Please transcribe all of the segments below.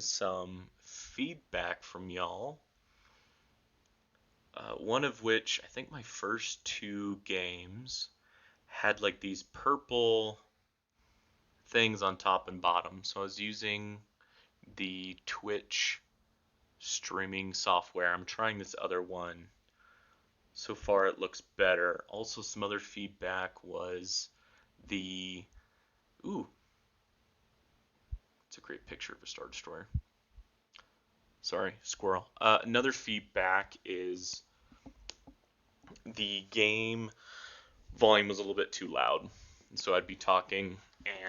some feedback from y'all. One of which, I think my first two games had like these purple things on top and bottom. So I was using the Twitch streaming software. I'm trying this other one. So far it looks better. Also, some other feedback was the... Ooh, it's a great picture of a Star Destroyer. Sorry, squirrel. Another feedback is the game volume was a little bit too loud. So I'd be talking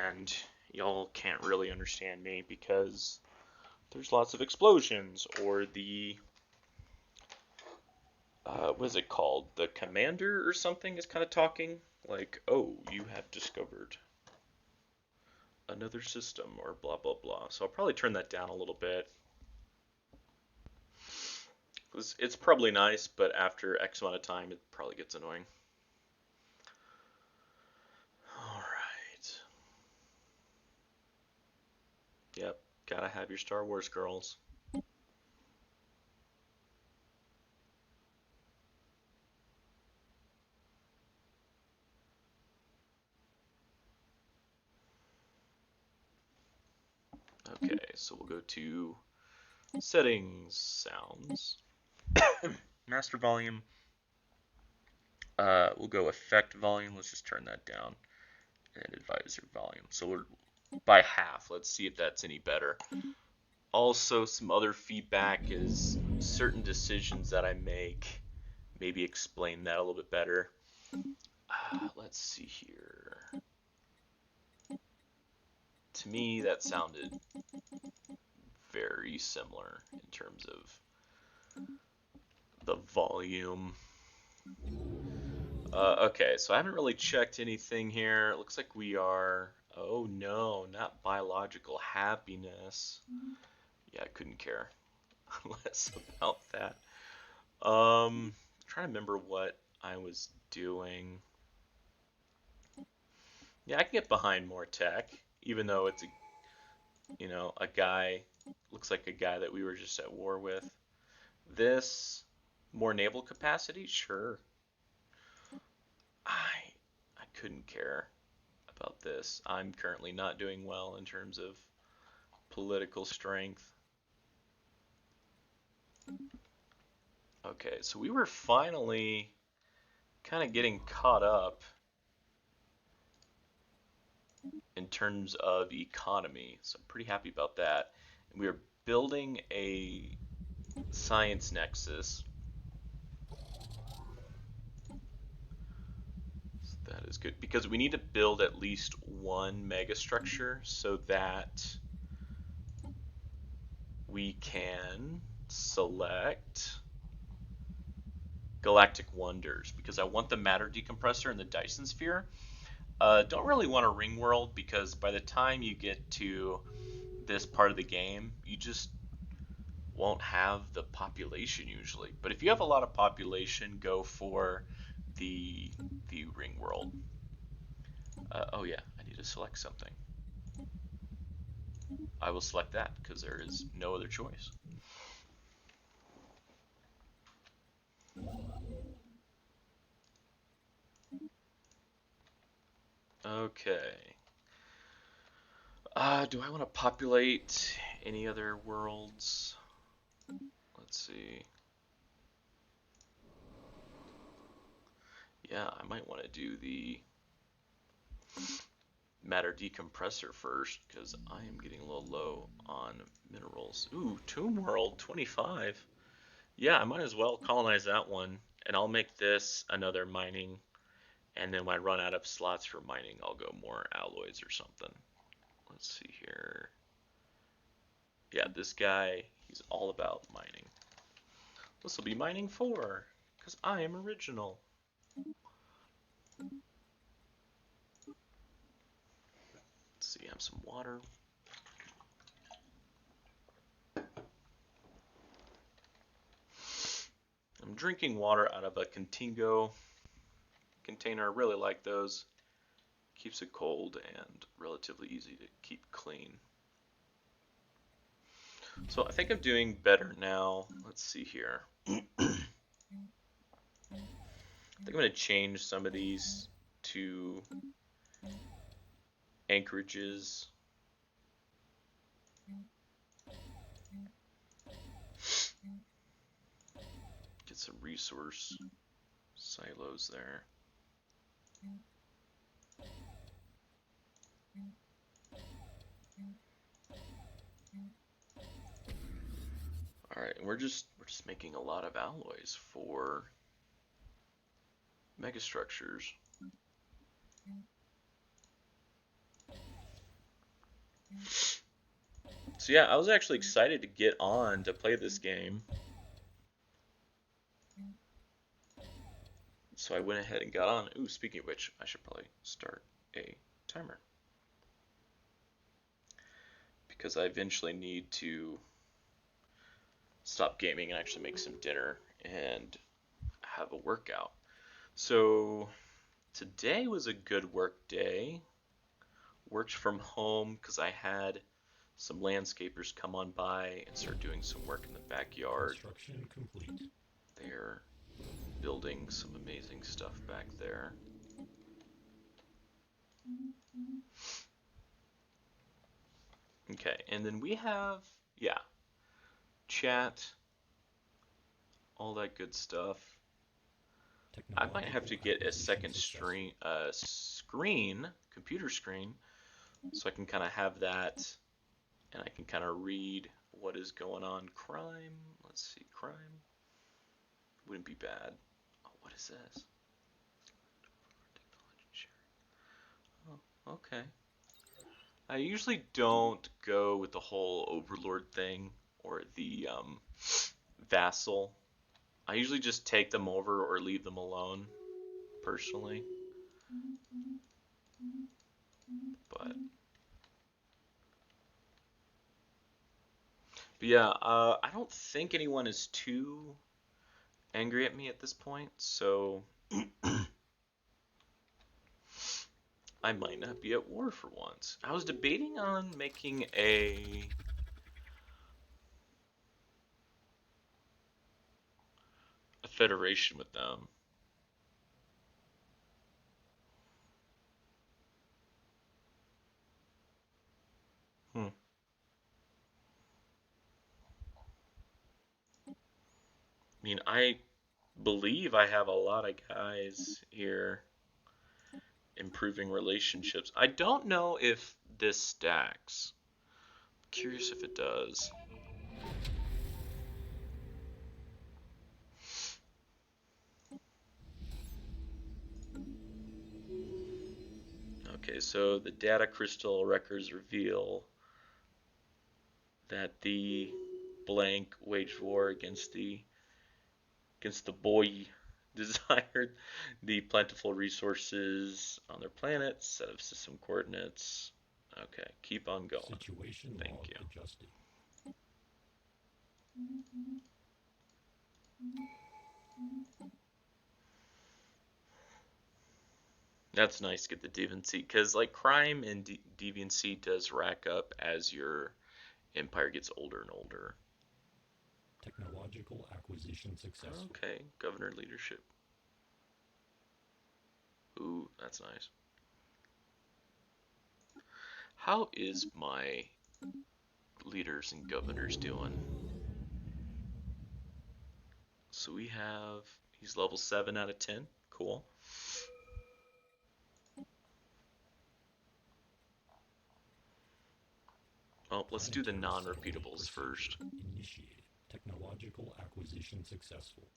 and y'all can't really understand me because there's lots of explosions, or the what is it called? The commander or something is kind of talking like, "Oh, you have discovered another system," or blah blah blah. So I'll probably turn that down a little bit. It's probably nice, but after X amount of time, it probably gets annoying. All right. Yep, gotta have your Star Wars girls. Okay, so we'll go to settings, sounds, master volume. We'll go effect volume. Let's just turn that down, and advisor volume. So we're by half. Let's see if that's any better. Also, some other feedback is certain decisions that I make. Maybe explain that a little bit better. Let's see here. To me, that sounded very similar in terms of the volume. Okay, so I haven't really checked anything here. It looks like we are, oh no, not biological happiness. Yeah, I couldn't care less about that. Trying to remember what I was doing. Yeah, I can get behind more tech, even though it's a guy, looks like a guy that we were just at war with. This, more naval capacity, sure. I I couldn't care about this. I'm currently not doing well in terms of political strength. Okay, so we were finally kind of getting caught up in terms of economy, so I'm pretty happy about that. And we are building a science nexus. So that is good because we need to build at least one megastructure so that we can select galactic wonders, because I want the matter decompressor and the Dyson sphere. Don't really want a ring world because by the time you get to this part of the game, you just won't have the population usually. But if you have a lot of population, go for the the ring world. Oh yeah, I need to select something. I will select that because there is no other choice. Okay. Do I want to populate any other worlds? Let's see. Yeah, I might want to do the matter decompressor first because I am getting a little low on minerals. Ooh, Tomb World 25. Yeah, I might as well colonize that one, and I'll make this another mining, and then when I run out of slots for mining, I'll go more alloys or something. Let's see here. Yeah, this guy, he's all about mining. This will be mining 4, because I am original. Let's see, I have some water. I'm drinking water out of a Contigo container. I really like those. Keeps it cold and relatively easy to keep clean. So I think I'm doing better now. Let's see here. I think I'm going to change some of these to anchorages. Get some resource silos there. All right, and we're just making a lot of alloys for megastructures. So yeah, I was actually excited to get on to play this game. So I went ahead and got on. Ooh, speaking of which, I should probably start a timer. Because I eventually need to stop gaming and actually make some dinner and have a workout. So today was a good work day. Worked from home because I had some landscapers come on by and start doing some work in the backyard. Construction complete. They're building some amazing stuff back there. Okay, and then we have, yeah, chat, all that good stuff. I might have Technological to get a acquisition second successful. computer screen, so I can kind of have that and I can kind of read what is going on. Crime, let's see, crime wouldn't be bad. Oh, what is this? Oh, okay. I usually don't go with the whole overlord thing or the vassal. I usually just take them over or leave them alone, personally. But yeah, I don't think anyone is too angry at me at this point, so I might not be at war for once. I was debating on making a federation with them. Hmm. I mean, I believe I have a lot of guys here improving relationships. I don't know if this stacks. Curious if it does. Okay, so the data crystal records reveal that the blank waged war against the boy desired the plentiful resources on their planet, set of system coordinates. Okay, keep on going. Situation Thank log you. adjusted. That's nice to get the deviancy because like crime and deviancy does rack up as your empire gets older and older. Technological acquisition successful. Okay, governor leadership. Ooh, that's nice. How is my leaders and governors doing? So we have, he's level 7 out of 10. Cool. Well, let's do the Planetary settlement non-repeatables procedure first. initiated. Technological acquisition successful.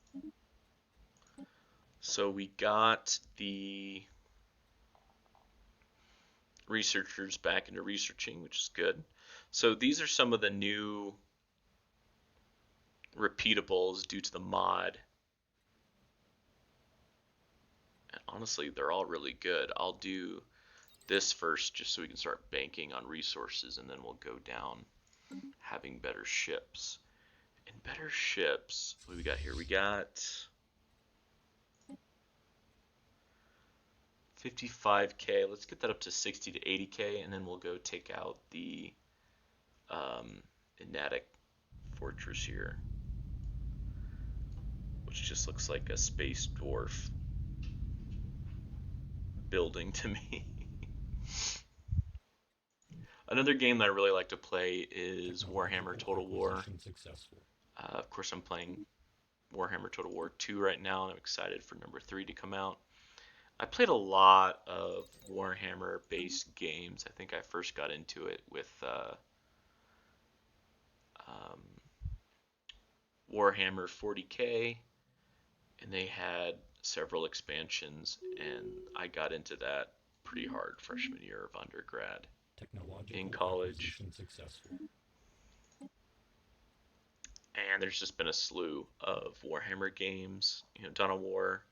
So we got the researchers back into researching, which is good. So these are some of the new repeatables due to the mod. And honestly, they're all really good. I'll do this first just so we can start banking on resources, and then we'll go down having better ships. And better ships, what do we got here? We got 55k. Let's get that up to 60 to 80k, and then we'll go take out the Inatic fortress here, which just looks like a space dwarf building to me. Another game that I really like to play is Warhammer Technological Total War. acquisition successful. Of course, I'm playing Warhammer Total War 2 right now, and I'm excited for number 3 to come out. I played a lot of Warhammer based games. I think I first got into it with um, Warhammer 40K, and they had several expansions, and I got into that pretty hard freshman year of undergrad. In Technological college, acquisition successful. and there's just been a slew of Warhammer games. Dawn of War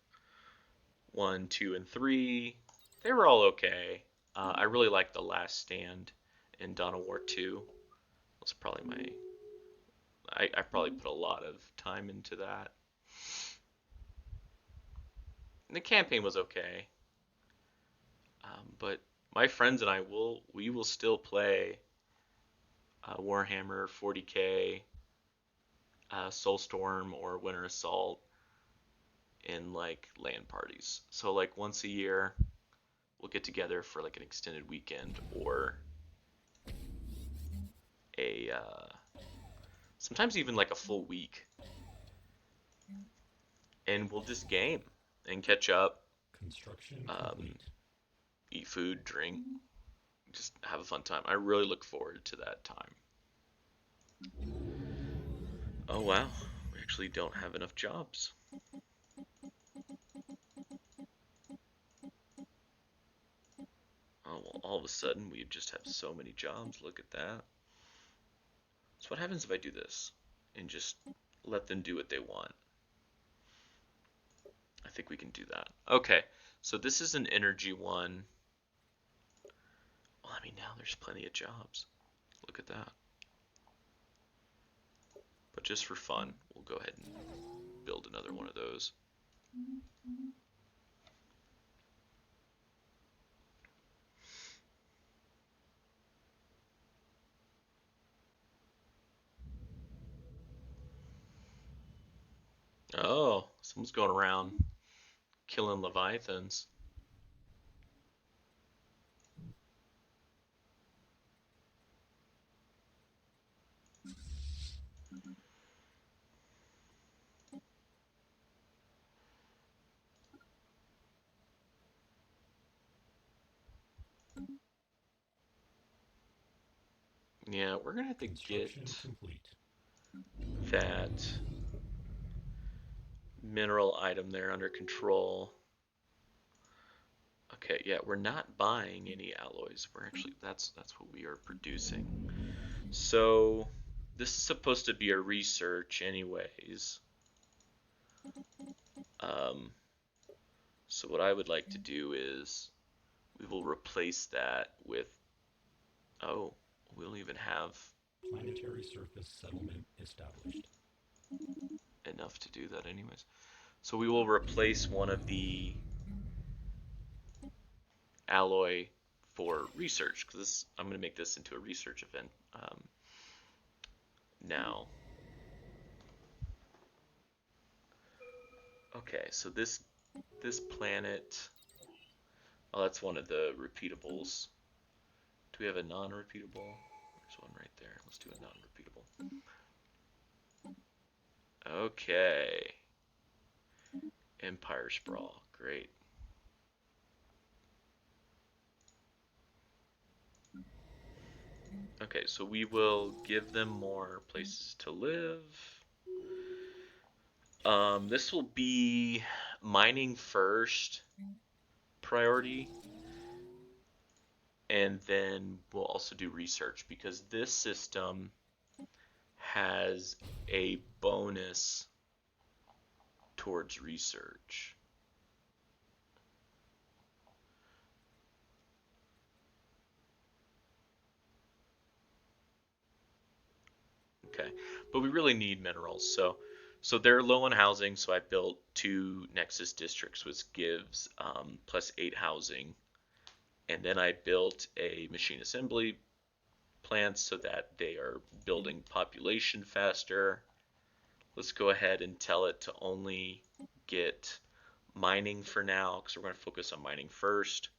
1, 2, and 3. They were all okay. I really like The Last Stand in Dawn of War 2. That's probably I probably put a lot of time into that. And the campaign was okay, but my friends and we will still play Warhammer 40K, Soulstorm, or Winter Assault in like LAN parties. So like once a year, we'll get together for like an extended weekend or a sometimes even like a full week, and we'll just game and catch up, Construction um, complete. eat food, drink, just have a fun time. I really look forward to that time. Oh wow, we actually don't have enough jobs. Oh well, all of a sudden we just have so many jobs. Look at that. So what happens if I do this and just let them do what they want? I think we can do that. Okay, so this is an energy one. Well, I mean, now there's plenty of jobs. Look at that. But just for fun, we'll go ahead and build another one of those. Oh, someone's going around killing leviathans. Yeah, we're gonna have to get Construction complete. that mineral item there under control. Okay, yeah, we're not buying any alloys. We're actually that's what we are producing. So this is supposed to be a research anyways. Um, so what I would like to do is we will replace that with, oh, we don't even have Planetary surface settlement established. enough to do that anyways. So we will replace one of the alloy for research, because I'm going to make this into a research event now. Okay, so this planet, oh, that's one of the repeatables. Do we have a non-repeatable? There's one right there. Let's do a non-repeatable. Okay. Empire Sprawl. Great. Okay, so we will give them more places to live. This will be mining first priority, and then we'll also do research because this system has a bonus towards research. Okay, but we really need minerals, so they're low on housing. So I built 2 Nexus districts, which gives +8 housing, and then I built a machine assembly plants so that they are building population faster. Let's go ahead and tell it to only get mining for now, because we're going to focus on mining first.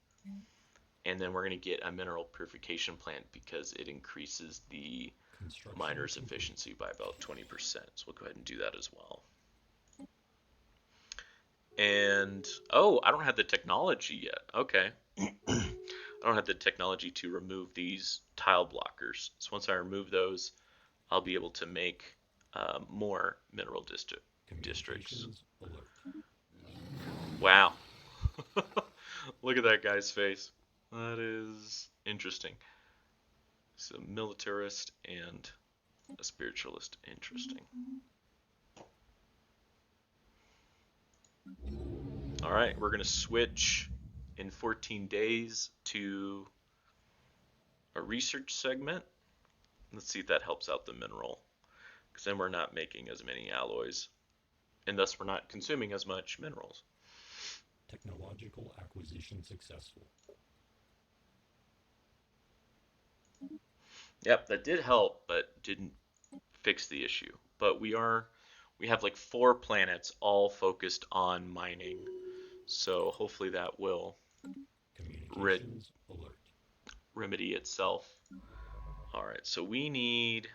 And then we're going to get a mineral purification plant because it increases the Construction miner's complete. efficiency by about 20%. So we'll go ahead and do that as well. And, oh, I don't have the technology yet. Okay. I don't have the technology to remove these tile blockers. So once I remove those, I'll be able to make more mineral districts. Communications alert. Wow. Look at that guy's face. That is interesting. So, militarist and a spiritualist. Interesting. All right, we're going to switch in 14 days to a research segment. Let's see if that helps out the mineral, because then we're not making as many alloys, and thus we're not consuming as much minerals. Technological acquisition successful. Yep, that did help, but didn't fix the issue. But we have like 4 planets all focused on mining, so hopefully that will Communications alert. remedy itself. All right, so we need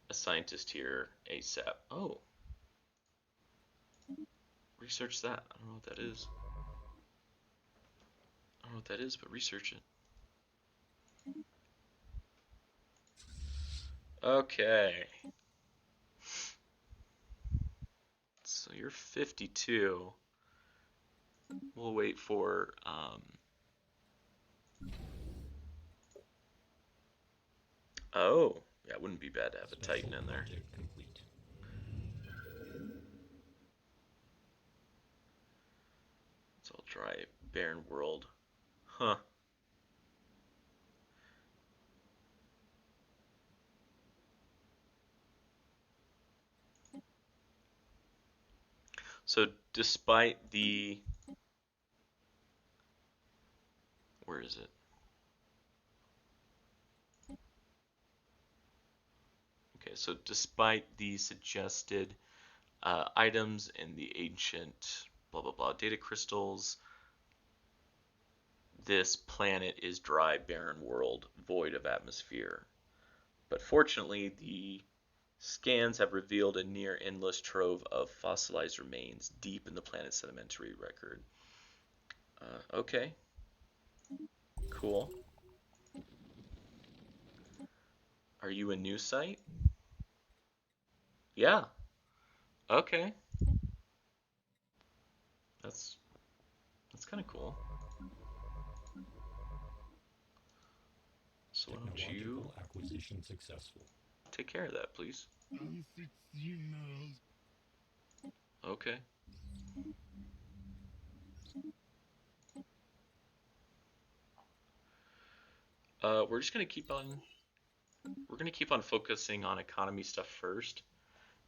a scientist here ASAP. Oh, research that. I don't know what that is. I don't know what that is, but research it. Okay. So you're 52. We'll wait for oh, yeah, it wouldn't be bad to have a Special Titan in there. project complete. It's all dry, barren world. Huh. So despite the where is it? Okay, so despite the suggested items in the ancient blah blah blah data crystals, this planet is dry, barren world, void of atmosphere. But fortunately, the scans have revealed a near endless trove of fossilized remains deep in the planet's sedimentary record. Okay, cool. Are you a new site? Yeah. Okay. That's that's kind of cool. So why don't you Technological acquisition successful. take care of that, please? Okay. We're just gonna keep on. We're gonna keep on focusing on economy stuff first,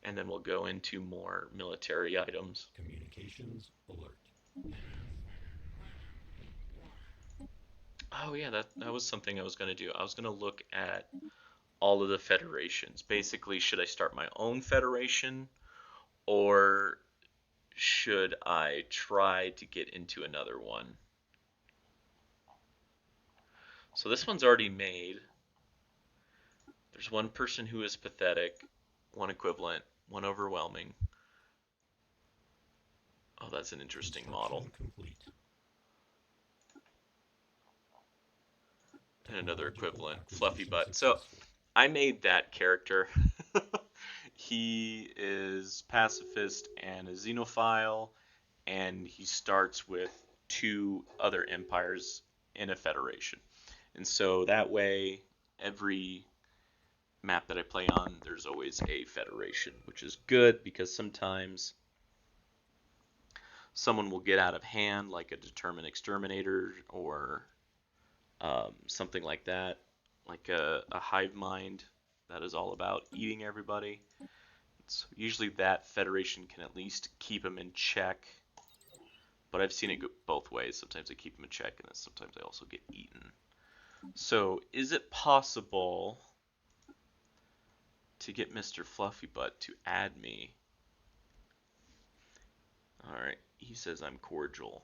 and then we'll go into more military items. Communications alert. Oh yeah, that was something I was gonna do. I was gonna look at all of the federations. Basically, should I start my own federation or should I try to get into another one? So this one's already made. There's one person who is pathetic, one equivalent, one overwhelming. Oh, that's an interesting model. Construction complete. And another Technological equivalent, fluffy acquisition butt. So successful. I made that character. He is pacifist and a xenophile, and he starts with 2 other empires in a federation. And so that way, every map that I play on, there's always a federation, which is good because sometimes someone will get out of hand, like a determined exterminator or something like that, like a hive mind that is all about eating everybody. So usually that federation can at least keep them in check, but I've seen it go both ways. Sometimes I keep them in check, and then sometimes I also get eaten. So, is it possible to get Mr. Fluffy Butt to add me? Alright, he says I'm cordial.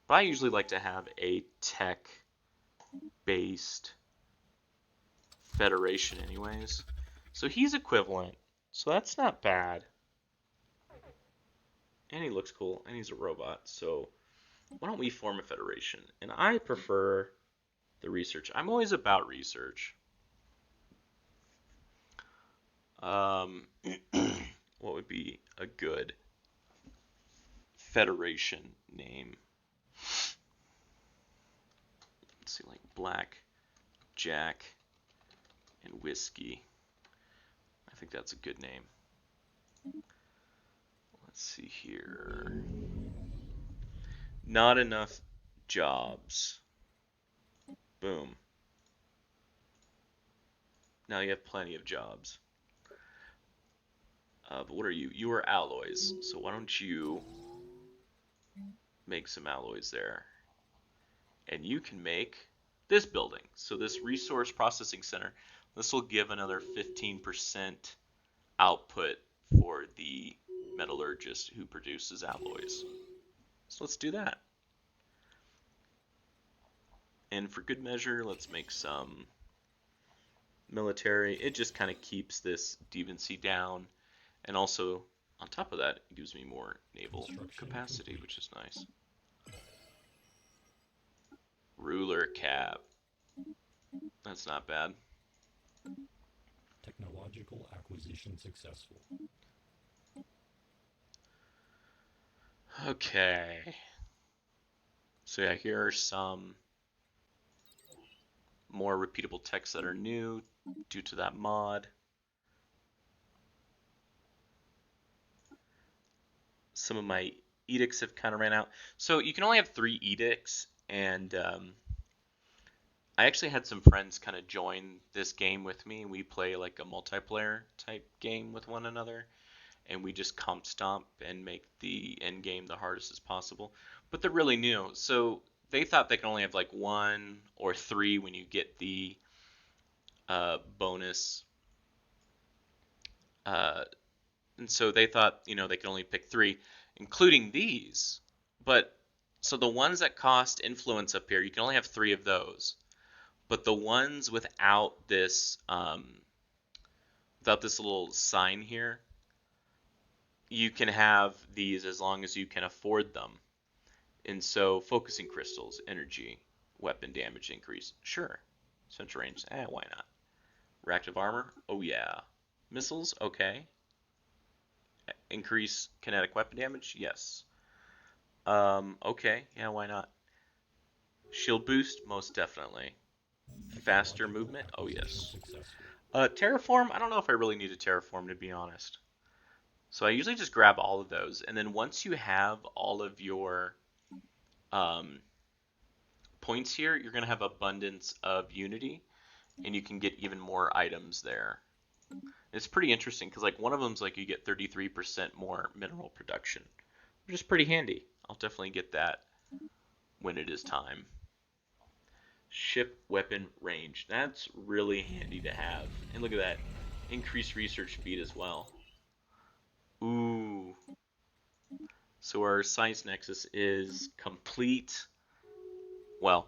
But I usually like to have a tech-based federation anyways. So he's equivalent. So that's not bad. And he looks cool, and he's a robot. So why don't we form a federation? And I prefer the research. I'm always about research. Um, what would be a good federation name? Let's see, like Black, Jack, and Whiskey. I think that's a good name. Let's see here. Not enough jobs. Boom. Now you have plenty of jobs. But what are you? You are alloys. So why don't you make some alloys there? And you can make this building. So this resource processing center, this will give another 15% output for the metallurgist who produces alloys. So let's do that. And for good measure, let's make some military. It just kind of keeps this deviancy down. And also, on top of that, it gives me more naval capacity, which is nice. Ruler cap. That's not bad. Technological acquisition successful. Okay. So yeah, here are some more repeatable texts that are new due to that mod. Some of my edicts have kind of ran out. So you can only have 3 edicts, and I actually had some friends kind of join this game with me. We play like a multiplayer type game with one another, and we just comp stomp and make the end game the hardest as possible. But they're really new, so they thought they can only have like 1 or 3 when you get the bonus. And so they thought, they could only pick 3, including these. But so the ones that cost influence up here, you can only have 3 of those. But the ones without this little sign here, you can have these as long as you can afford them. And so focusing crystals, energy, weapon damage increase, sure. Central range, why not? Reactive armor, oh yeah. Missiles, okay. Increase kinetic weapon damage, yes. Okay, yeah, why not? Shield boost, most definitely. Faster movement, oh yes. Terraform, I don't know if I really need a terraform, to be honest. So I usually just grab all of those, and then once you have all of your points here, you're going to have abundance of unity, and you can get even more items there. It's pretty interesting, because like one of them's like you get 33% more mineral production, which is pretty handy. I'll definitely get that when it is time. Ship weapon range. That's really handy to have. And look at that. Increased research speed as well. Ooh. So our science nexus is complete. Well,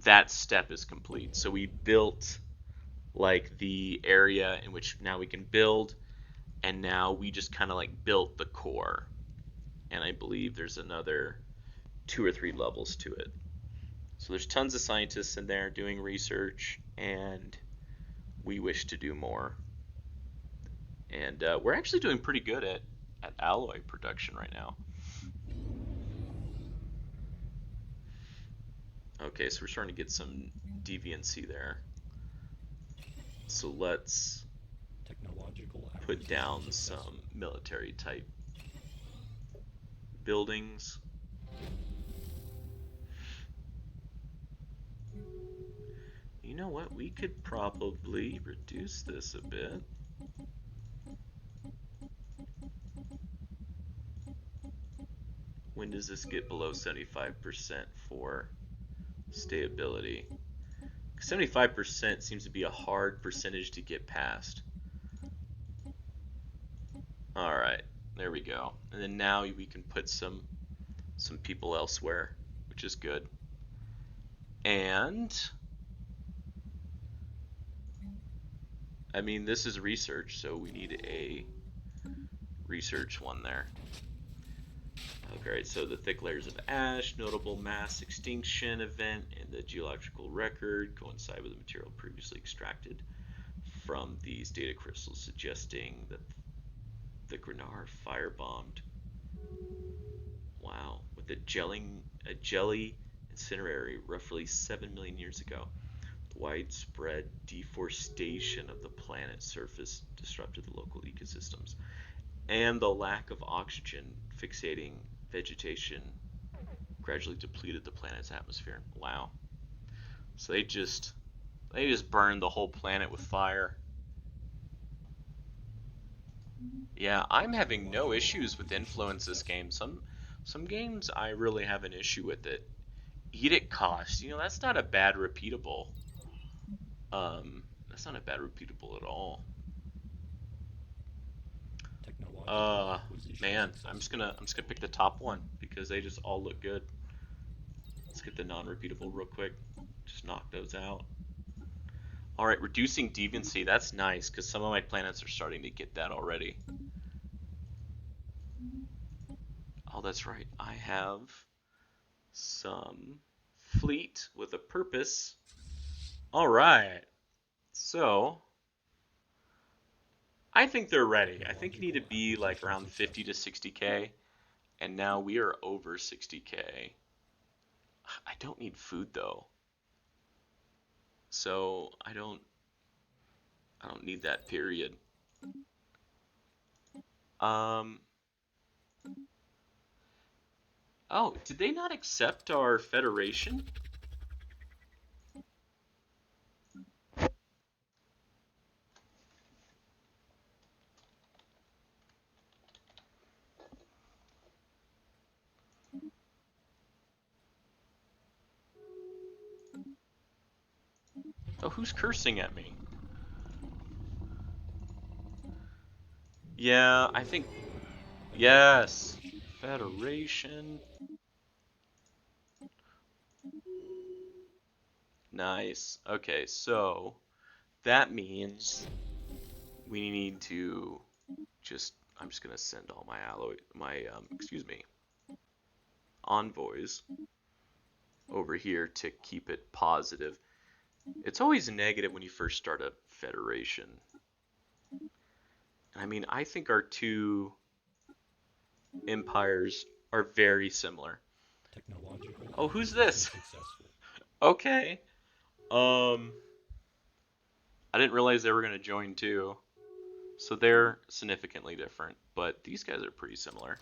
that step is complete. So we built like the area in which now we can build, and now we just kind of like built the core. And I believe there's another 2 or 3 levels to it. So there's tons of scientists in there doing research, and we wish to do more. And we're actually doing pretty good at alloy production right now. Okay, so we're starting to get some deviancy there. So let's put down some military type buildings. You know what? We could probably reduce this a bit. When does this get below 75% for stability? 75% seems to be a hard percentage to get past. All right, there we go. And then now we can put some people elsewhere, which is good. And I mean, this is research, so we need a research one there. Okay, so the thick layers of ash, notable mass extinction event in the geological record coincide with the material previously extracted from these data crystals, suggesting that the Granar firebombed. Wow, with a jelly incinerary roughly 7 million years ago. Widespread deforestation of the planet's surface disrupted the local ecosystems, and the lack of oxygen fixating vegetation gradually depleted the planet's atmosphere. Wow. So they just burned the whole planet with fire. Yeah, I'm having no issues with Technological acquisition influence this successful. game. Some games I really have an issue with it. Edict cost, that's not a bad repeatable. That's not a bad repeatable at all. Technological Uh, acquisition Man, I'm just successful. gonna I'm just gonna pick the top one because they just all look good. Let's get the non-repeatable real quick. Just knock those out. All right, reducing deviancy. That's nice because some of my planets are starting to get that already. Oh, that's right. I have some fleet with a purpose. All right. So I think they're ready. I think you need to Technological be like acquisition around 50 to successful. 60K, and now we are over 60K. I don't need food though, so I don't need that period. Um. Oh, did they not accept our federation? Oh, who's cursing at me? Yeah, I think Accepting yes. federation. Federation. Nice. Okay, so that means we need to just I'm just gonna send all my excuse me envoys over here to keep it positive. It's always negative when you first start a federation. I mean, I think our two empires are very similar. Technological Oh, who's acquisition this? successful. Okay. Um, I didn't realize they were gonna join too. So they're significantly different, but these guys are pretty similar.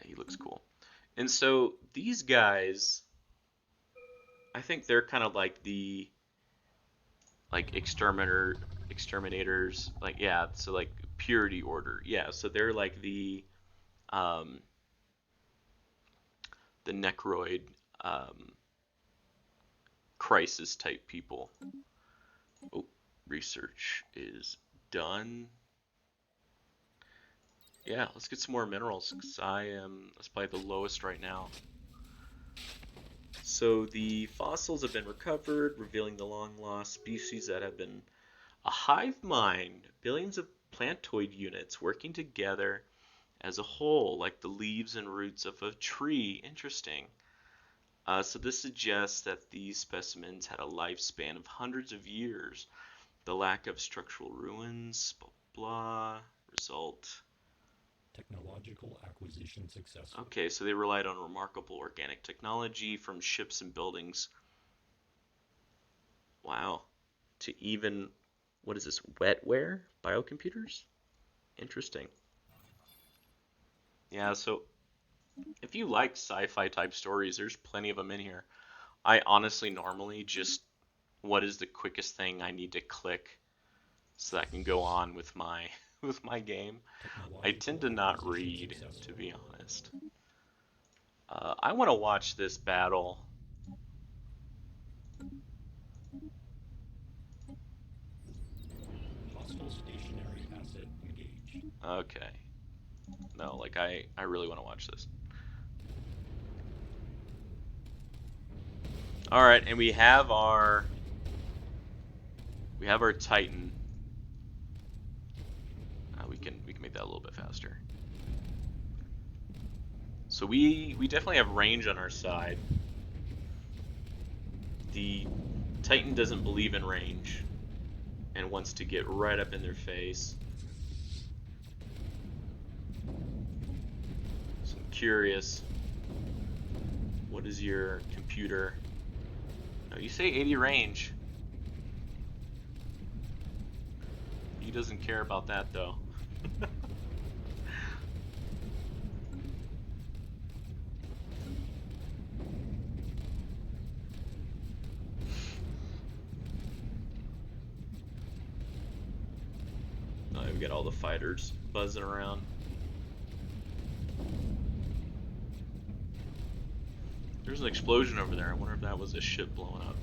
He looks cool. And so these guys, I think they're kind of like the like exterminators, like yeah, so like purity order. Yeah, so they're like um the Necroid um crisis type people. Oh, research is done. Yeah, let's get some more minerals because that's probably the lowest right now. So the fossils have been recovered, revealing the long lost species that have been a hive mind, billions of plantoid units working together as a whole, like the leaves and roots of a tree. Interesting. So this suggests that these specimens had a lifespan of hundreds of years. The lack of structural ruins, blah blah. Result. Technological acquisition successful. Okay, so they relied on remarkable organic technology from ships and buildings. Wow. To even, what is this, wetware? Biocomputers? Interesting. Yeah, so if you like sci-fi type stories, there's plenty of them in here. I honestly normally just, what is the quickest thing I need to click so that I can go on with my with my game. I tend Technological to not acquisition read, to successful. be honest. I want to watch this battle. Hostile stationary asset engaged. Okay. No, like I really want to watch this. All right, and we have our Titan. We can make that a little bit faster. So we definitely have range on our side. The Titan doesn't believe in range and wants to get right up in their face. So I'm curious, what is your computer? No, you say 80 range. He doesn't care about that though. We've got all the fighters buzzing around. There's an explosion over there. I wonder if that was a ship blowing up.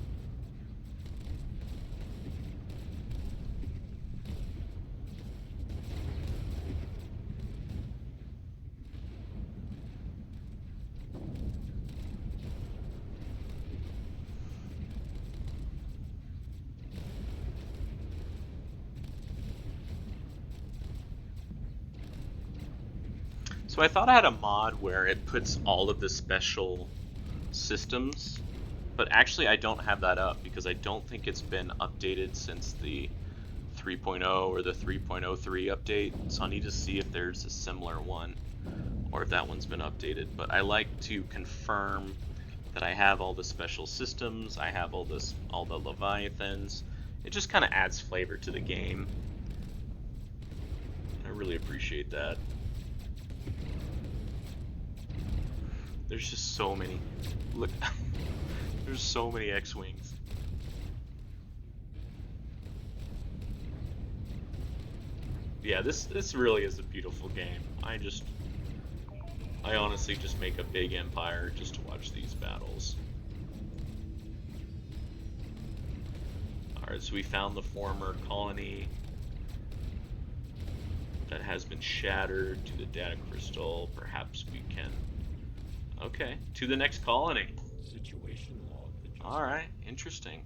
So I thought I had a mod where it puts all of the special systems, but actually I don't have that up because I don't think it's been updated since the 3.0 or the 3.03 update. So I need to see if there's a similar one or if that one's been updated. But I like to confirm that I have all the special systems, I have all the Leviathans. It just kind of adds flavor to the game. I really appreciate that. There's just so many. Look, there's so many X-Wings. Yeah, this really is a beautiful game. I honestly just make a big empire just to watch these battles. Alright, so we found the former colony that has been shattered to the data crystal. Perhaps we can... Okay, to the next colony. Situation log adjusted. Alright, interesting.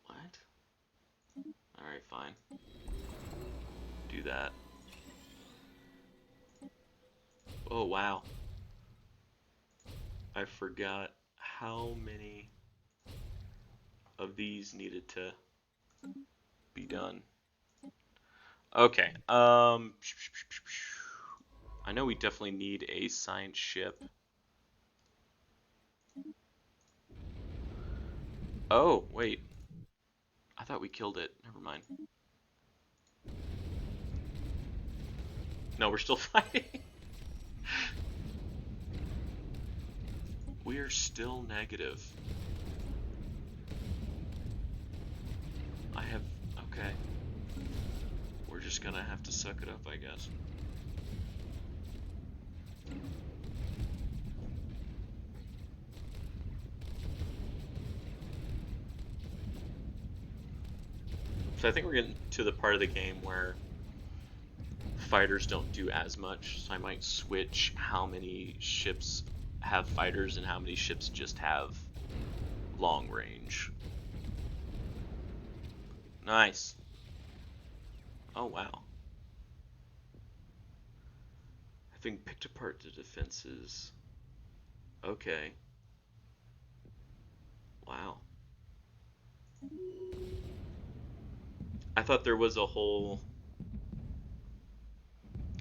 What? Alright, fine. Do that. Oh, wow. I forgot how many of these needed to be done. Okay. I know we definitely need a science ship. Oh, wait. I thought we killed it. Never mind. No, we're still fighting. We're still negative. I have... Okay. We're just gonna have to suck it up, I guess. So I think we're getting to the part of the game where fighters don't do as much, so I might switch how many ships have fighters and how many ships just have long range. Nice. Oh wow. Having picked apart the defenses. Okay. Wow. I thought there was a whole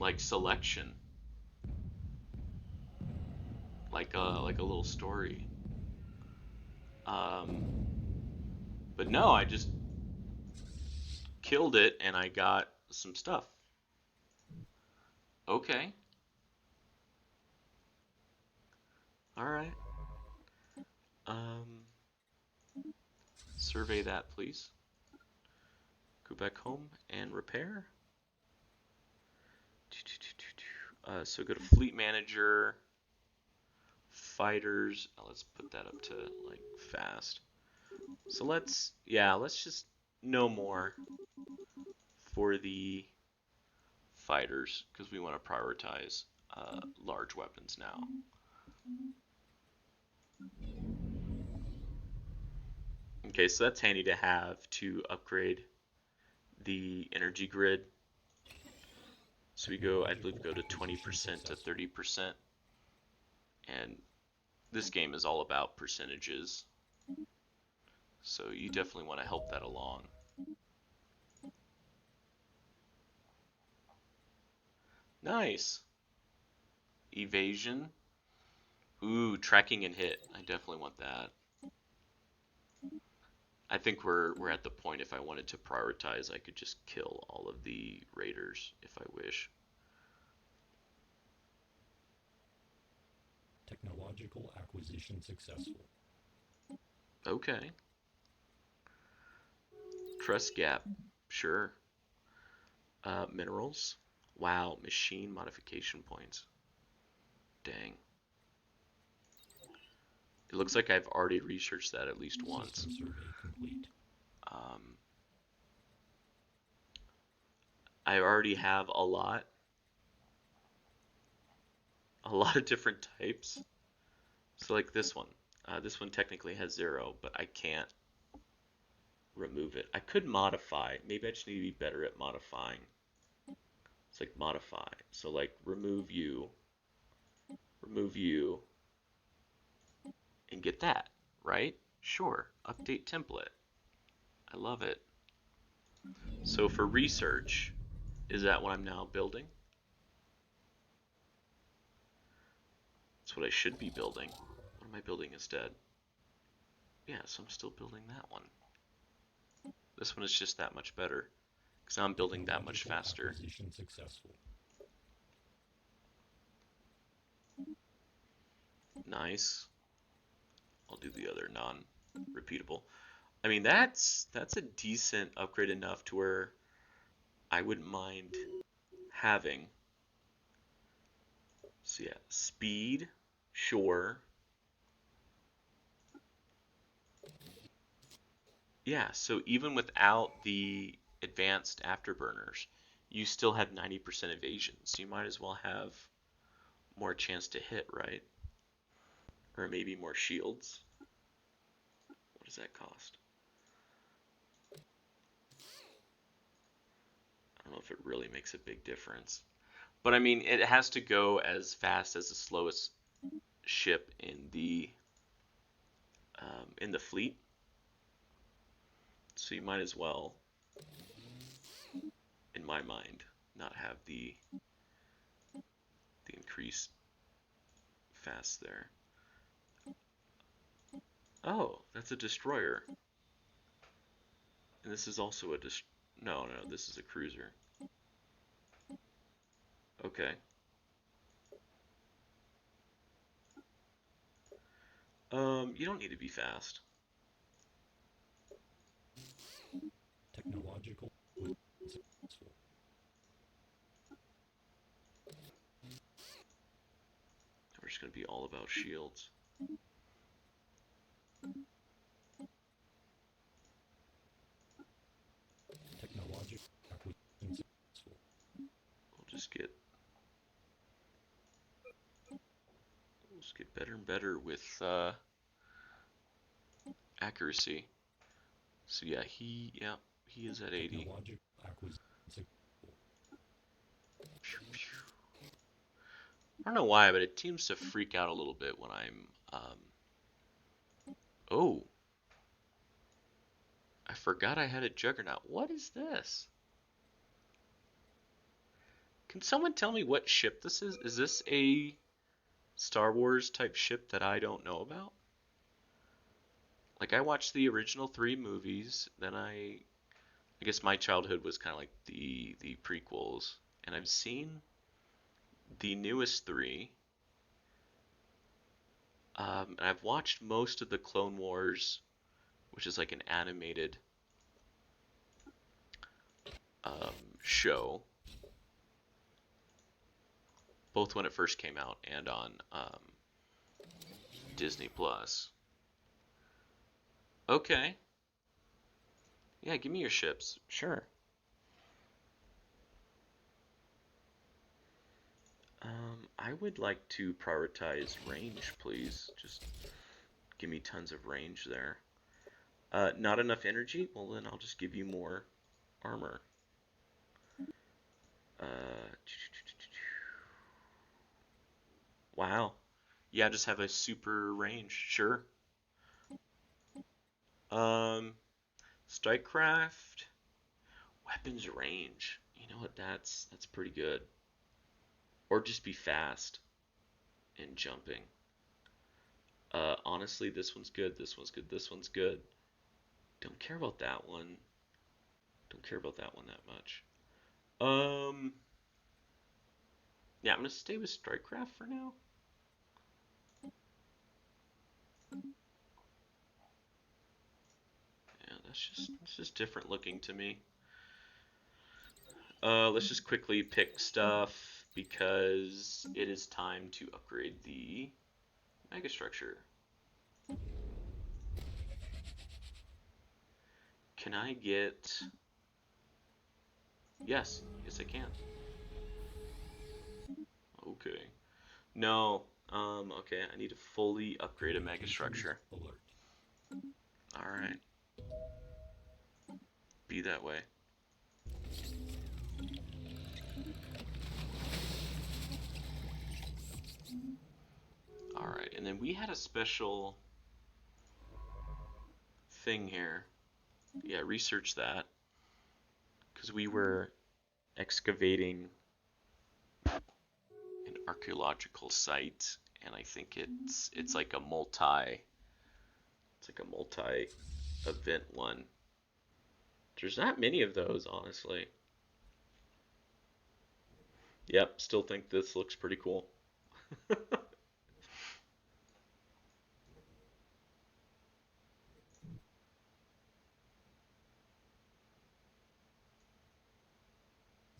like selection, like a little story. Um, but no, I just killed it and I got some stuff. Okay. All right. Um, survey that, please. Go back home and repair. So go to fleet manager, fighters. Let's put that up to like fast. So let's just no more for the fighters because we want to prioritize large weapons now. Okay, so that's handy to have to upgrade the energy grid. So we go, I believe, Technological go to acquisition 20% to successful. 30%, and this game is all about percentages. So you definitely want to help that along. Nice. Evasion. Ooh, tracking and hit. I definitely want that. I think we're at the point if I wanted to prioritize, I could just kill all of the raiders if I wish. Technological acquisition successful. Okay. Trust gap. Sure. Minerals. Wow, machine modification points. Dang. It looks like I've already researched that at least once. System survey complete. Um, I already have a lot of different types. So like this one. This one technically has 0, but I can't remove it. I could modify. Maybe I just need to be better at modifying. It's like modify. So like remove you, and get that, right? Sure. Update template. I love it. So for research, is that what I'm now building? That's what I should be building. What am I building instead? Yeah, so I'm still building that one. This one is just that much better because I'm building that much Technological faster. acquisition successful. Nice. I'll do the other non-repeatable. I mean, that's a decent upgrade enough to where I wouldn't mind having. So yeah, speed, sure. Yeah, so even without the advanced afterburners, you still have 90% evasion. So you might as well have more chance to hit, right? Or maybe more shields. What does that cost? I don't know if it really makes a big difference. But I mean, it has to go as fast as the slowest ship in the fleet. So you might as well, in my mind, not have the increase fast there. Oh, that's a destroyer. And this is also a no, no, this is a cruiser. Okay. You don't need to be fast. Technological successful. We're just gonna be all about shields. Technological acquisition successful. We'll just get better and better with accuracy. So yeah, he is at 80. Technological acquisition successful. I don't know why, but it seems to freak out a little bit when I'm. Oh, I forgot I had a juggernaut. What is this? Can someone tell me what ship this is? Is this a Star Wars type ship that I don't know about? Like I watched the original 3 movies, then I guess my childhood was kind of like the prequels, and I've seen the newest 3. And I've watched most of the Clone Wars, which is like an animated show, both when it first came out and on Disney Plus. Okay, yeah, give me your ships. Sure. I would like to prioritize range, please. Just give me tons of range there. Not enough energy? Well, then I'll just give you more armor. Uh, wow. Yeah, just have a super range. Sure. Um, Strikecraft, weapons range. You know what? That's pretty good. Or just be fast in jumping. Honestly, this one's good. This one's good. This one's good. Don't care about that one. Don't care about that one that much. Um, yeah, I'm gonna stay with Strikecraft for now. Yeah, that's just different looking to me. Let's just quickly pick stuff because it is time to upgrade the megastructure. Can I get? Yes, yes I can. Okay. No. Okay, I need to fully upgrade a Communications megastructure. alert. All right, be that way. All right, and then we had a special thing here. Yeah, research that because we were excavating an archaeological site, and I think it's like a multi event one. There's not many of those, honestly. Yep, still think this looks pretty cool.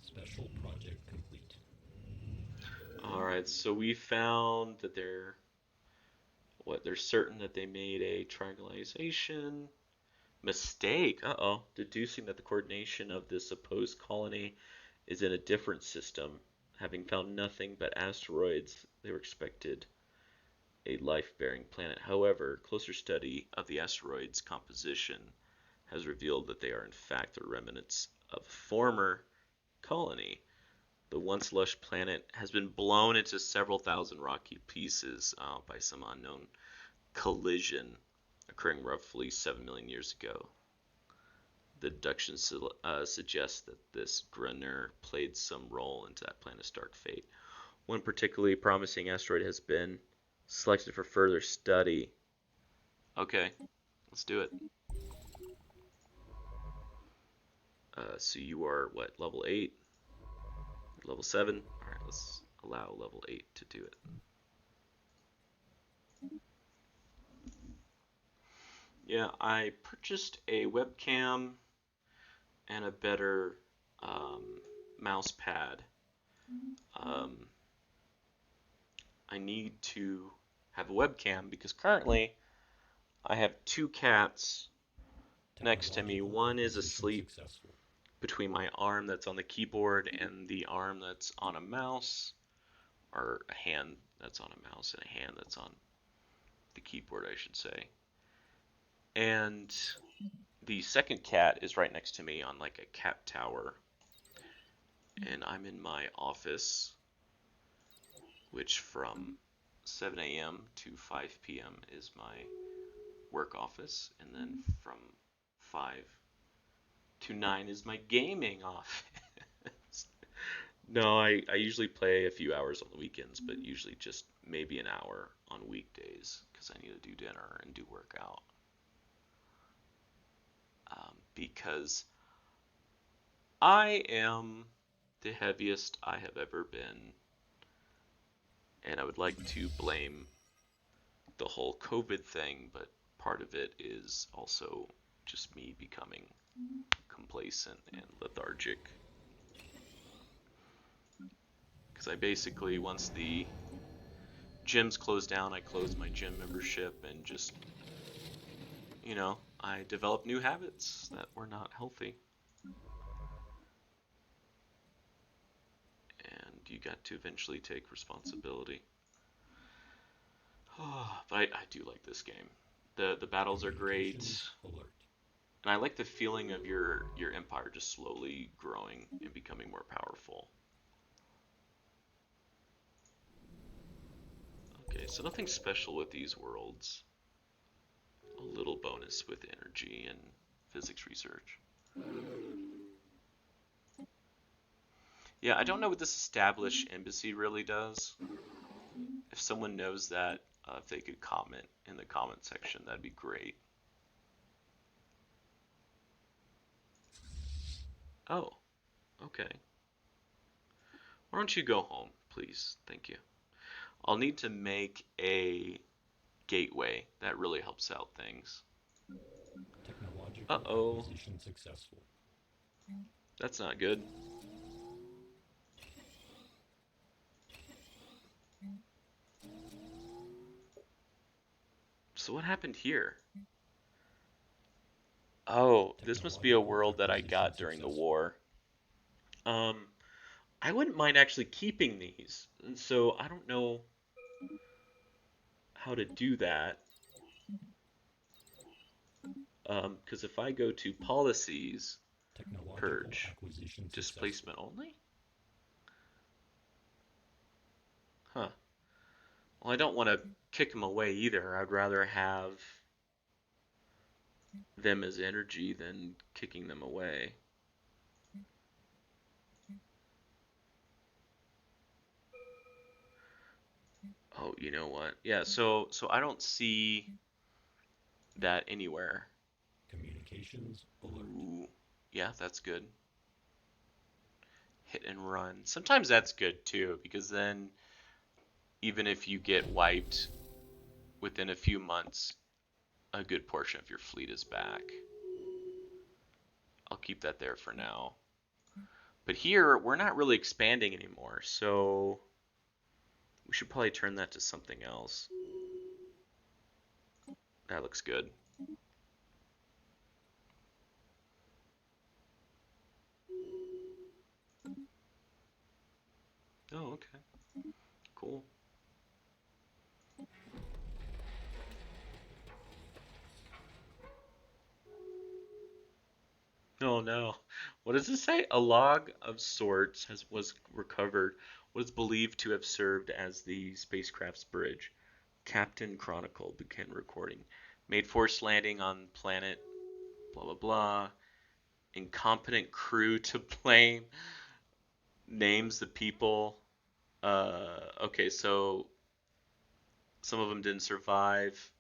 Special project complete. All right, so we found that they're certain that they made a triangulation mistake. Uh-oh, deducing that the coordination of this supposed colony is in a different system. Having found nothing but asteroids, they were expected a life-bearing planet. However, closer study of the asteroid's composition has revealed that they are in fact the remnants of a former colony. The once lush planet has been blown into several thousand rocky pieces by some unknown collision occurring roughly 7 million years ago. The deduction suggests that this Grunner played some role into that planet's dark fate. One particularly promising asteroid has been selected for further study. Okay, let's do it. So you are what, level 8? Level 7? Alright, let's allow level 8 to do it. Yeah, I purchased a webcam and a better mouse pad. Um, I need to have a webcam because currently I have two cats next to me. Technological One is acquisition asleep successful. between my arm that's on the keyboard and the arm that's on a mouse, or a hand that's on a mouse and a hand that's on the keyboard, I should say. And the second cat is right next to me on like a cat tower. And I'm in my office, which from 7 a.m. to 5 p.m. is my work office, and then from 5 to 9 is my gaming office. No, I usually play a few hours on the weekends, but usually just maybe an hour on weekdays because I need to do dinner and do workout. Because I am the heaviest I have ever been, and I would like to blame the whole COVID thing, but part of it is also just me becoming complacent and lethargic. Because I basically, once the gyms closed down, I closed my gym membership and just, I developed new habits that were not healthy. And you got to eventually take responsibility. But I do like this game. The battles are great, Communications alert. and I like the feeling of your empire just slowly growing and becoming more powerful. Okay, so nothing special with these worlds. A little bonus with energy and physics research. Yeah, I don't know what this established embassy really does. If someone knows that, if they could comment in the comment section, that'd be great. Oh, okay. Why don't you go home, please? Thank you. I'll need to make a gateway. That really helps out things. Technological Uh-oh, acquisition successful. that's not good. So what happened here? Oh, this must be a Technological world that I acquisition got during the successful. war. Um, I wouldn't mind actually keeping these. And so I don't know how to do that. Because if I go to policies, Technological purge, acquisition successful. displacement only? Huh. Well, I don't want to kick them away either. I'd rather have them as energy than kicking them away. Oh, you know what? Yeah, so I don't see that anywhere. Communications alert. Ooh, yeah, that's good. Hit and run. Sometimes that's good too, because then even if you get wiped within a few months, a good portion of your fleet is back. I'll keep that there for now. But here, we're not really expanding anymore, so we should probably turn that to something else. That looks good. Oh, okay. Cool. Oh no. What does it say? A log of sorts was recovered, what is believed to have served as the spacecraft's bridge. Captain Chronicle began recording. Made forced landing on planet blah blah blah. Incompetent crew to blame. Names the people. Okay, so some of them didn't survive.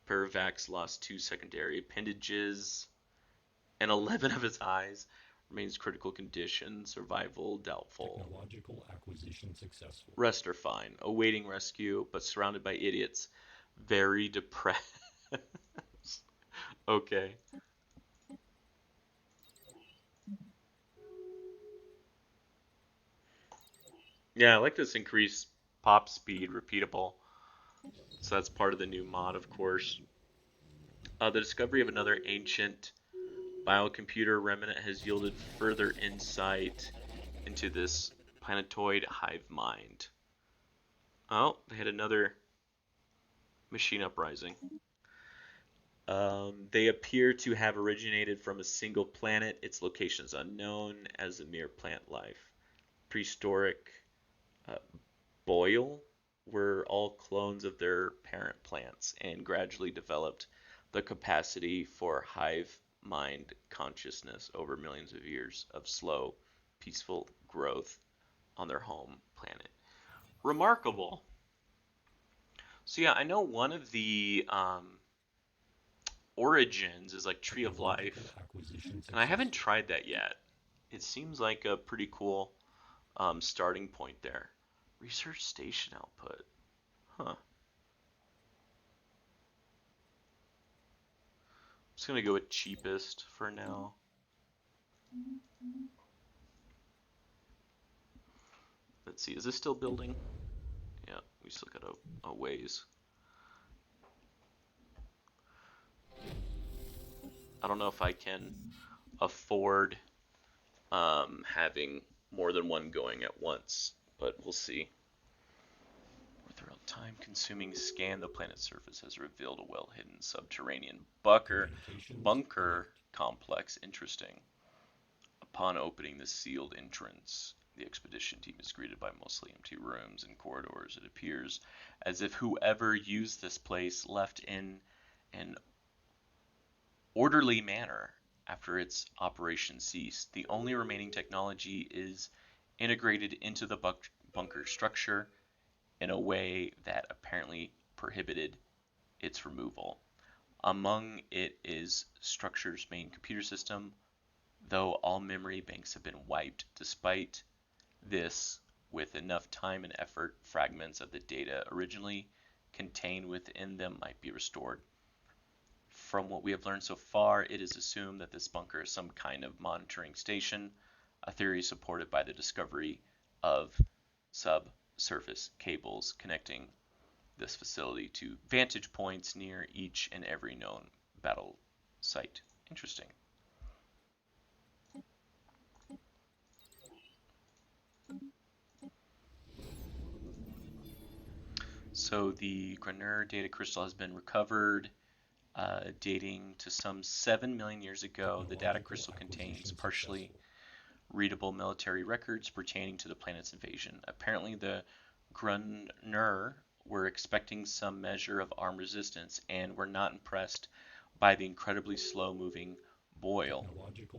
Pervax lost two secondary appendages, and 11 of his eyes remains critical condition. Survival doubtful. Technological acquisition successful. Rest are fine. Awaiting rescue, but surrounded by idiots. Very depressed. Okay. Yeah, I like this increased pop speed, repeatable. So that's part of the new mod, of course. The discovery of another ancient biocomputer remnant has yielded further insight into this planetoid hive mind. Oh, they had another machine uprising. They appear to have originated from a single planet. Its location is unknown as a mere plant life. Prehistoric uh, Boyle were all clones of their parent plants and gradually developed the capacity for hive mind consciousness over millions of years of slow, peaceful growth on their home planet. Remarkable. So yeah, I know one of the origins is like Tree of Technological Life, acquisition and I haven't successful. tried that yet. It seems like a pretty cool starting point there. Research station output. Huh. just gonna go with cheapest for now. Let's see, is this still building? Yeah, we still got a ways. I don't know if I can afford having more than one going at once, but we'll see. With a time-consuming scan, the planet's surface has revealed a well-hidden subterranean bunker complex. Interesting. Upon opening the sealed entrance, the expedition team is greeted by mostly empty rooms and corridors. It appears as if whoever used this place left in an orderly manner after its operation ceased. The only remaining technology is integrated into the bunker structure in a way that apparently prohibited its removal. Among it is structure's main computer system, though all memory banks have been wiped. Despite this, with enough time and effort, fragments of the data originally contained within them might be restored. From what we have learned so far, it is assumed that this bunker is some kind of monitoring station, a theory supported by the discovery of subsurface cables connecting this facility to vantage points near each and every known battle site. Interesting. So the Granur data crystal has been recovered, dating to some 7 million years ago. The data crystal contains partially readable military records pertaining to the planet's invasion. Apparently, the Grunner were expecting some measure of armed resistance and were not impressed by the incredibly slow-moving Boyle.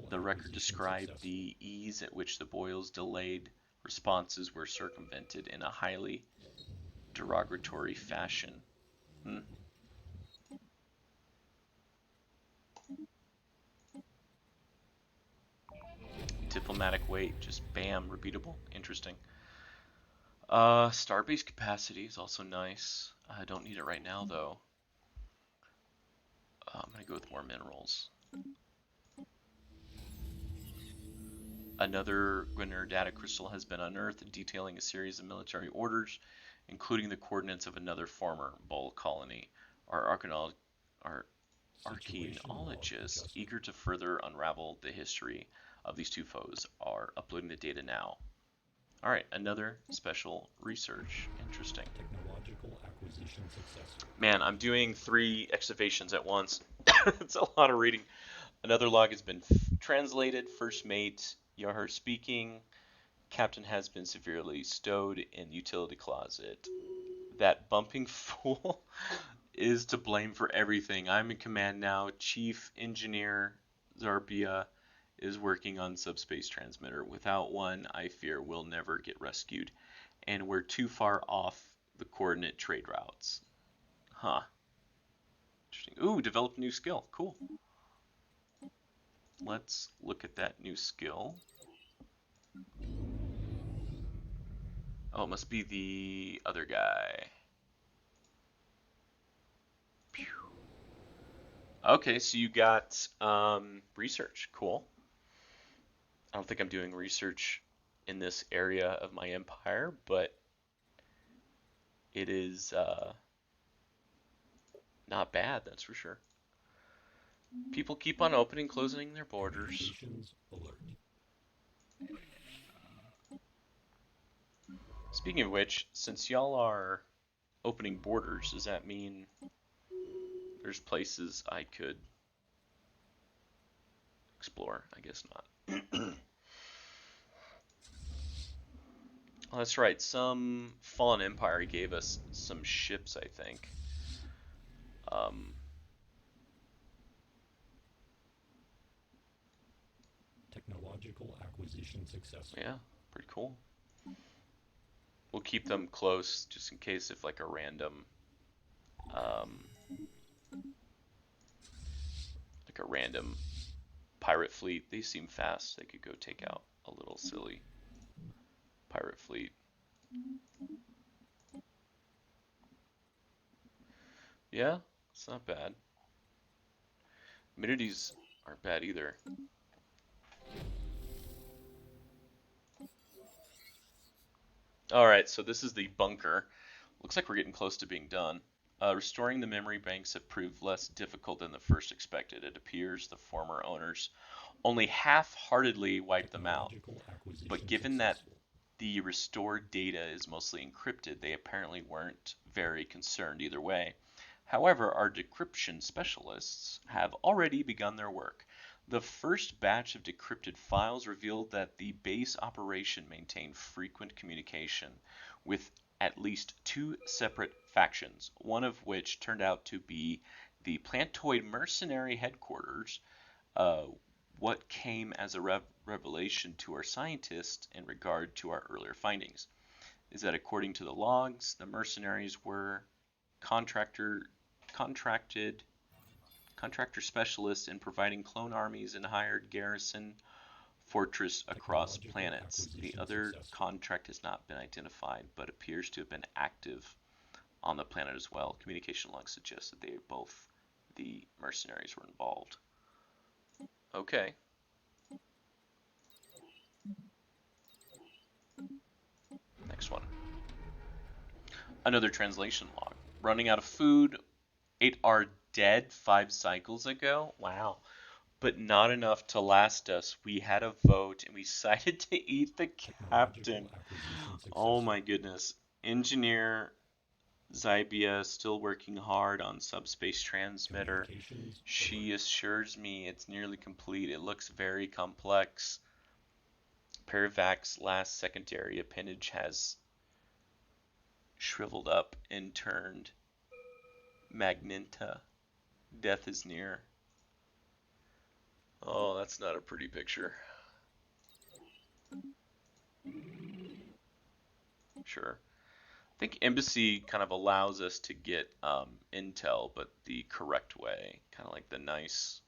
The record described the ease at which the Boyle's delayed responses were circumvented in a highly derogatory fashion. Diplomatic weight, just bam, repeatable. Interesting. Starbase capacity is also nice. I don't need it right now though. I'm gonna go with more minerals. Another Gwynner data crystal has been unearthed, detailing a series of military orders, including the coordinates of another former Bull colony. Our archaeologists, eager to further unravel the history of these two foes, are uploading the data now. All right, another special research. Interesting. Technological acquisition successful. Man, I'm doing 3 excavations at once. It's a lot of reading. Another log has been translated. First mate Yahar speaking. Captain has been severely stowed in utility closet. That bumping fool is to blame for everything. I'm in command now. Chief Engineer Zarbia is working on subspace transmitter. Without one, I fear we'll never get rescued. And we're too far off the coordinate trade routes. Huh. Interesting. Ooh, develop a new skill. Cool. Let's look at that new skill. Oh, it must be the other guy. Okay, so you got research. Cool. I don't think I'm doing research in this area of my empire, but it is not bad, that's for sure. People keep on opening, closing their borders. Alert. Speaking of which, since y'all are opening borders, does that mean there's places I could explore? I guess not. Oh, that's right. Some fallen empire gave us some ships, I think. Technological acquisition successful. Yeah, pretty cool. We'll keep them close just in case if like a um, random pirate fleet. They seem fast. They could go take out a little silly pirate fleet. Yeah, it's not bad. Amenities aren't bad either. Alright, so this is the bunker. Looks like we're getting close to being done. Restoring the memory banks have proved less difficult than the first expected. It appears the former owners only half-heartedly wiped them out. Technological But acquisition given that successful. the restored data is mostly encrypted, they apparently weren't very concerned either way. However, our decryption specialists have already begun their work. The first batch of decrypted files revealed that the base operation maintained frequent communication with at least two separate factions, one of which turned out to be the Plantoid mercenary headquarters. uh, what came as a revelation to our scientists in regard to our earlier findings is that according to the logs, the mercenaries were contractor contracted contractor specialists in providing clone armies and hired garrison fortress across Technological planets. The acquisition other successful. contract has not been identified, but appears to have been active on the planet as well. Communication logs suggest that the mercenaries were involved. Okay. Next one. Another translation log. Running out of food, ate our dead 5 cycles ago. Wow. But not enough to last us. We had a vote and we decided to eat the captain. Technological acquisition Oh successful. my goodness. Engineer Zybia still working hard on subspace transmitter. Communications She alert. assures me it's nearly complete. It looks very complex. Paravac's last secondary appendage has shriveled up and turned magenta. Death is near. Oh, that's not a pretty picture. Sure. I think Embassy kind of allows us to get intel, but the correct way, kind of like the nice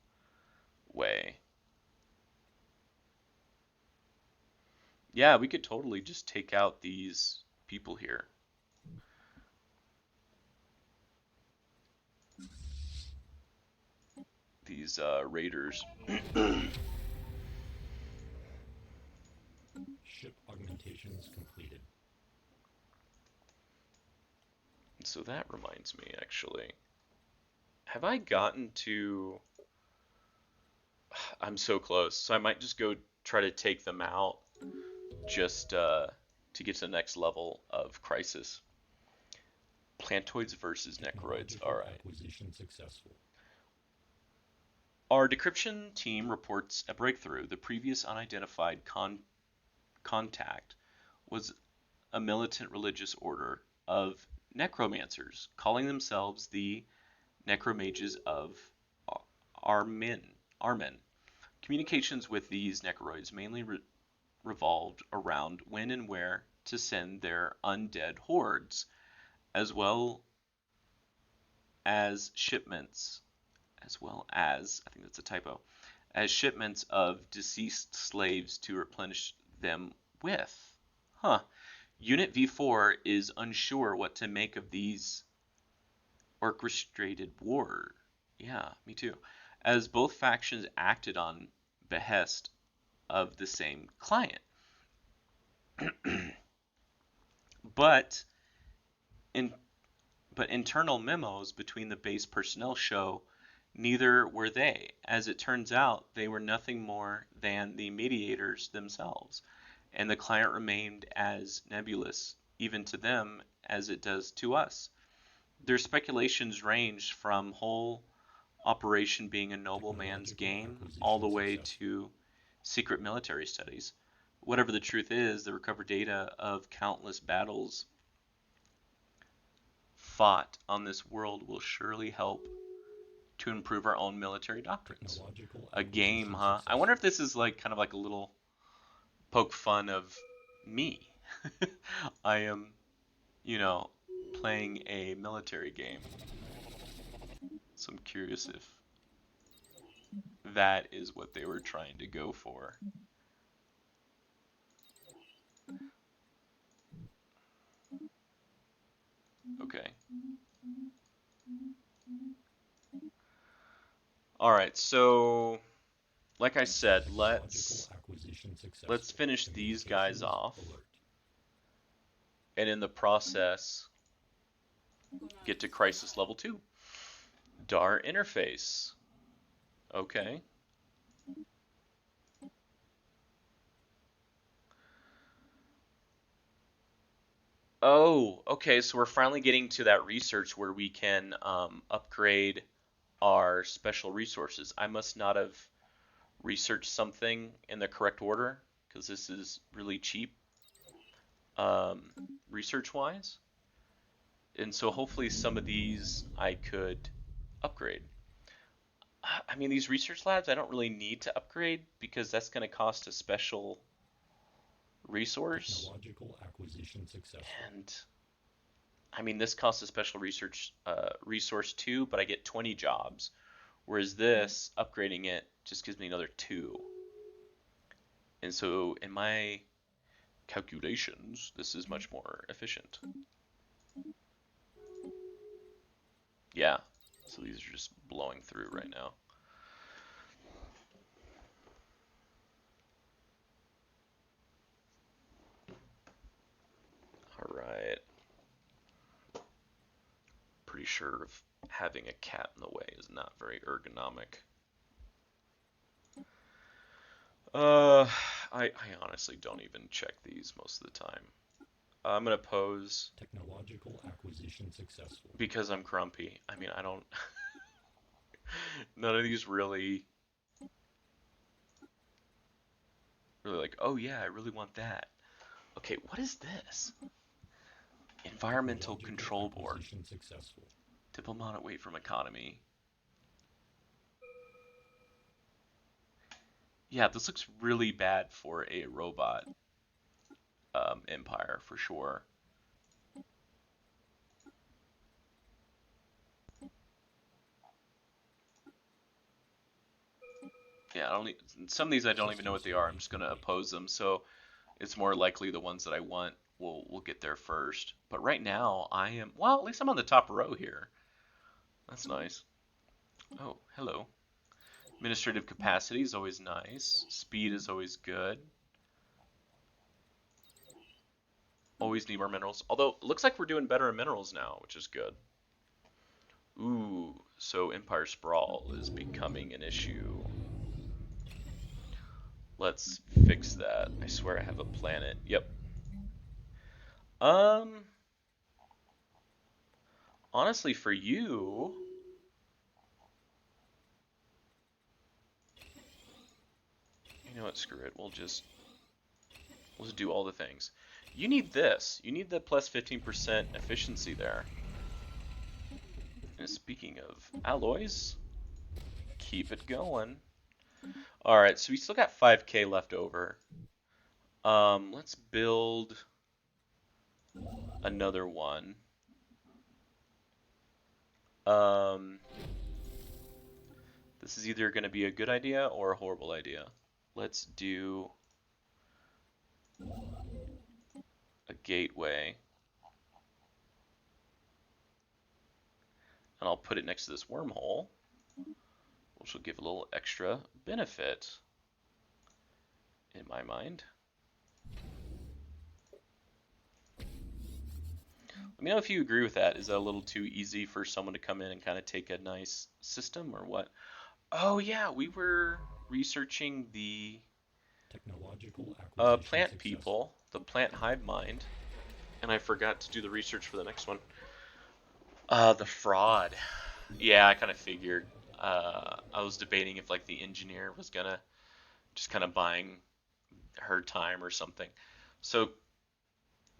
way. Yeah, we could totally just take out these people here. These raiders. Ship augmentations completed. So that reminds me, actually. Have I gotten to... I'm so close. So I might just go try to take them out just to get to the next level of crisis. Plantoids versus Necroids. All Technological right. acquisition successful. Our decryption team reports a breakthrough. The previous unidentified contact was a militant religious order of necromancers, calling themselves the necromages of Armin. Armin. Communications with these necroids mainly revolved around when and where to send their undead hordes, as well as shipments, I think that's a typo, as shipments of deceased slaves to replenish them with. Huh. Unit V4 is unsure what to make of these orchestrated war. Yeah, me too. As both factions acted on behest of the same client. But in but internal memos between the base personnel show neither were they. As it turns out, they were nothing more than the mediators themselves, and the client remained as nebulous, even to them, as it does to us. Their speculations ranged from whole operation being a nobleman's Technological game all the acquisition way successful. to secret military studies. Whatever the truth is, the recovered data of countless battles fought on this world will surely help to improve our own military doctrines. Technological A game, acquisition huh? I wonder if successful. this is like kind of like a little poke fun of me. I am, you know, playing a military game. So I'm curious if that is what they were trying to go for. Okay. All right, so like I said, Technological let's acquisition let's successful. finish these guys Communications off, alert. and in the process, get to crisis level 2. DAR interface. Okay. Oh, okay, so we're finally getting to that research where we can upgrade our special resources. I must not have researched something in the correct order because this is really cheap um, research-wise. And so hopefully some of these I could upgrade. I mean, these research labs I don't really need to upgrade because that's going to cost a special resource. Technological acquisition successful. And I mean, this costs a special research resource too, but I get 20 jobs. Whereas this, upgrading it, just gives me another 2. And so in my calculations, this is much more efficient. Yeah, so these are just blowing through right now. All right. Pretty sure having a cat in the way is not very ergonomic. Uh, I honestly don't even check these most of the time. I'm gonna pose Technological acquisition successful. because I'm grumpy. I mean, I don't. None of these really like. Oh yeah, I really want that. Okay, what is this? Environmental Technological Control Board. acquisition successful. Diplomatic weight from economy. Yeah, this looks really bad for a robot empire for sure. Yeah, I don't. Some of these I don't even know System what they are. I'm survey just gonna complete. oppose them, so it's more likely the ones that I want will get there first. But right now I am. Well, at least I'm on the top row here. That's nice. Oh, hello. Administrative capacity is always nice. Speed is always good. Always need more minerals. Although it looks like we're doing better in minerals now, which is good. Ooh, so Empire Sprawl is becoming an issue. Let's fix that. I swear I have a planet. Yep. Um, honestly, for you, you know what? Screw it. We'll just do all the things. You need this. You need the plus 15% efficiency there. And speaking of alloys, keep it going. All right, so we still got 5K left over. Let's build another one. Um, this is either going to be a good idea or a horrible idea. Let's do a gateway. And I'll put it next to this wormhole, which will give a little extra benefit in my mind. Let me know if you agree with that. Is that a little too easy for someone to come in and kind of take a nice system or what? Oh yeah, we were researching the Technological acquisition plant successful. people, the plant hive mind, and I forgot to do the research for the next one. The fraud. Yeah, I kind of figured. I was debating if like the engineer was gonna just kind of buying her time or something. So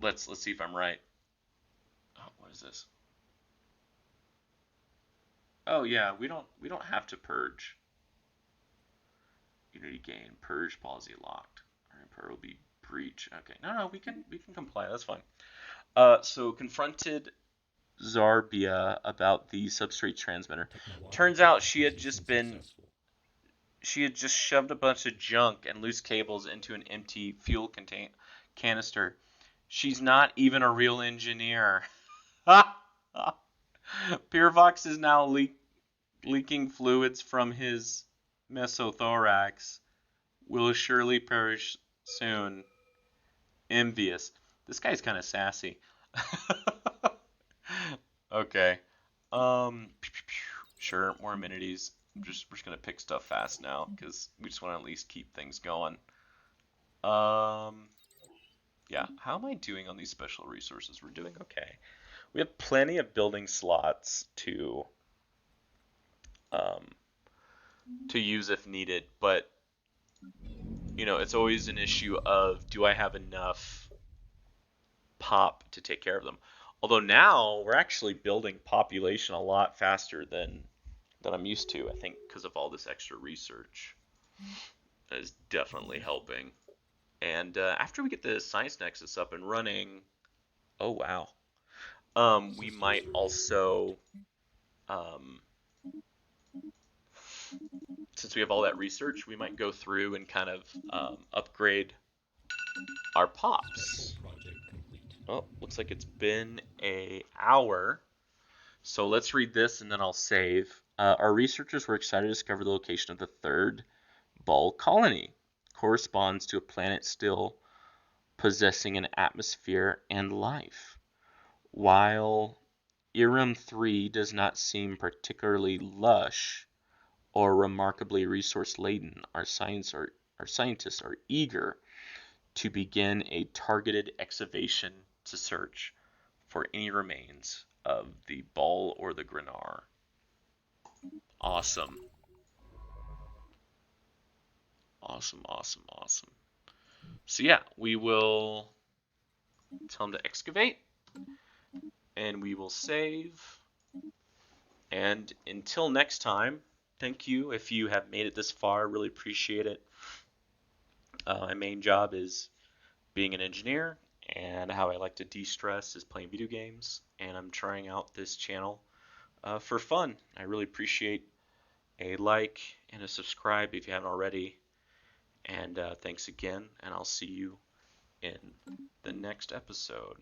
let's see if I'm right. Oh, what is this? Oh yeah, we don't have to purge. Unity gain, purge policy locked. Our empire will be breach. Okay, no, we can comply. That's fine. So confronted Zarbia about the substrate transmitter. Turns Technological out acquisition successful. she had just shoved a bunch of junk and loose cables into an empty fuel canister. She's not even a real engineer. Purvox is now leaking fluids from his mesothorax will surely perish soon. Envious. This guy's kind of sassy. Okay. Sure, more amenities. We're just gonna pick stuff fast now because we just want to at least keep things going. Um, yeah. How am I doing on these special resources? We're doing okay. We have plenty of building slots um, to use if needed, but it's always an issue of do I have enough pop to take care of them? Although now we're actually building population a lot faster than I'm used to. I think because of all this extra research that is definitely helping. And after we get the Science Nexus up and running, oh wow, we Systems might review complete. also, um, since we have all that research, we might go through and kind of upgrade our Special pops. project complete. Oh, looks like it's been a hour. So let's read this and then I'll save. Our researchers were excited to discover the location of the third Ball colony. Corresponds to a planet still possessing an atmosphere and life. While Iram 3 does not seem particularly lush or remarkably resource laden, our scientists are eager to begin a targeted excavation to search for any remains of the Ball or the Grenar. Awesome. Awesome, awesome, awesome. So yeah, we will tell them to excavate and we will save. And until next time, thank you if you have made it this far. Really appreciate it. My main job is being an engineer, and how I like to de stress is playing video games. And I'm trying out this channel for fun. I really appreciate a like and a subscribe if you haven't already. And thanks again, and I'll see you in the next episode.